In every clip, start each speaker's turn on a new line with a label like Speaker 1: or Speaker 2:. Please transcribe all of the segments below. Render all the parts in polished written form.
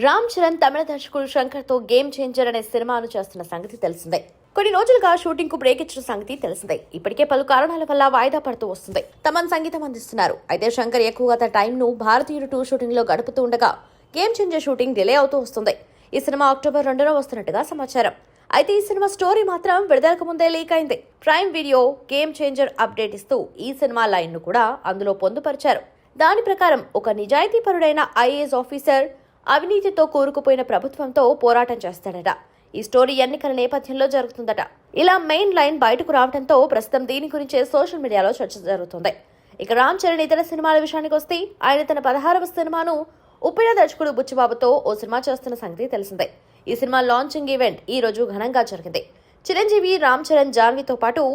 Speaker 1: రామ్ చరణ్ తమిళ దర్శకుడు శంకర్ తో game changer అనే సినిమాను చేస్తున్న సంగతి తెలిసిందే. కొన్ని రోజులుగా షూటింగ్ కు బ్రేక్ ఇచ్చిన సంగతి తెలిసిందే. ఇప్పటికే పలు కారణాల వల్ల వాయిదా పడుతూ వస్తుంది. తమన్ సంగీతం అందిస్తున్నారు. అయితే శంకర్ ఎక్కువగా తన టైం ను భారతీయుడు 2 షూటింగ్ లో గడుపుతూ ఉండగా గేమ్ చేంజర్ షూటింగ్ డిలే అవుతూ వస్తుంది. ఈ సినిమా అక్టోబర్ 2న వస్తున్నట్టుగా సమాచారం. అయితే ఈ సినిమా స్టోరీ మాత్రం విడుదలకు ముందే లీక్ అయింది. Prime video game changer update ఇస్తూ ఈ సినిమా లైన్ ను కూడా అందులో పొందుపరిచారు. దాని ప్రకారం ఒక నిజాయితీపరుడైన ఐఏఎస్ ఆఫీసర్ అవినీతితో కూరుకుపోయిన ప్రభుత్వంతో పోరాటం చేస్తాడట. ఈ స్టోరీ ఎన్నికల నేపథ్యంలో జరుగుతుందట. ఇలా మెయిన్ లైన్ బయటకు రావడంతో ప్రస్తుతం దీని గురించే సోషల్ మీడియాలో చర్చ జరుగుతుంది. ఇక రామ్ చరణ్ ఇతర సినిమాల విషయానికి వస్తే ఆయన తన 16వ సినిమాను ఉప్పెన దర్శకుడు బుచ్చిబాబుతో ఓ సినిమా చేస్తున్న సంగతి తెలిసిందే. ఈ సినిమా లాంచింగ్ ఈవెంట్ ఈ రోజు ఘనంగా జరిగింది. చిరంజీవి, రామ్ చరణ్, జాన్వీతో పాటు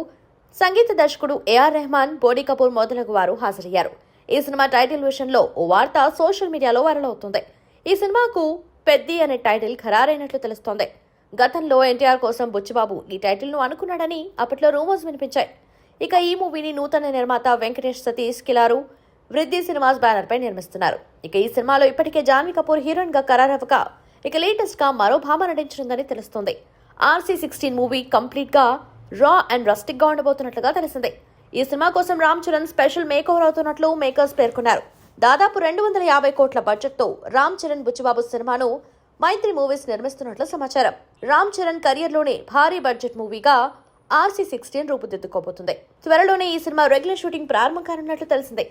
Speaker 1: సంగీత దర్శకుడు ఏఆర్ రెహమాన్, బోనీ కపూర్ మొదలగు వారు హాజరయ్యారు. ఈ సినిమా టైటిల్ విషయంలో ఓ వార్త సోషల్ మీడియాలో వైరల్ అవుతుంది. ఈ సినిమాకు పెద్ది అనే టైటిల్ ఖరారైనట్లు తెలుస్తోంది. గతంలో ఎన్టీఆర్ కోసం బుచ్చిబాబు ఈ టైటిల్ ను అనుకున్నాడని అప్పట్లో రూమర్స్ వినిపించాయి. ఇక ఈ మూవీని నూతన నిర్మాత వెంకటేష్ సతీష్ కిలారు వృద్ధి సినిమాస్ బ్యానర్ పై నిర్మిస్తున్నారు. ఇక ఈ సినిమాలో ఇప్పటికే జాన్వీ కపూర్ హీరోయిన్ గా ఖరారవగా ఇక లేటెస్ట్ గా మరో భామ నటించనుందని తెలుస్తోంది. RC-16 మూవీ కంప్లీట్ గా రా అండ్ రస్టిక్ గా ఉండబోతున్నట్లుగా తెలిసింది. ఈ సినిమా కోసం Ram Charan special make over అవుతున్నట్లు మేకర్స్ పేర్కొన్నారు. దాదాపు 250 కోట్ల బడ్జెట్ తో రామ్ చరణ్ బుచ్చిబాబు సినిమాను మైత్రి మూవీస్ నిర్మిస్తున్నట్లు సమాచారం. రామ్ చరణ్ కెరియర్ లోనే భారీ బడ్జెట్ మూవీగా RC-16 రూపుదిద్దుకోబోతుంది. త్వరలోనే ఈ సినిమా రెగ్యులర్ షూటింగ్ ప్రారంభం కానున్నట్లు తెలిసిందే.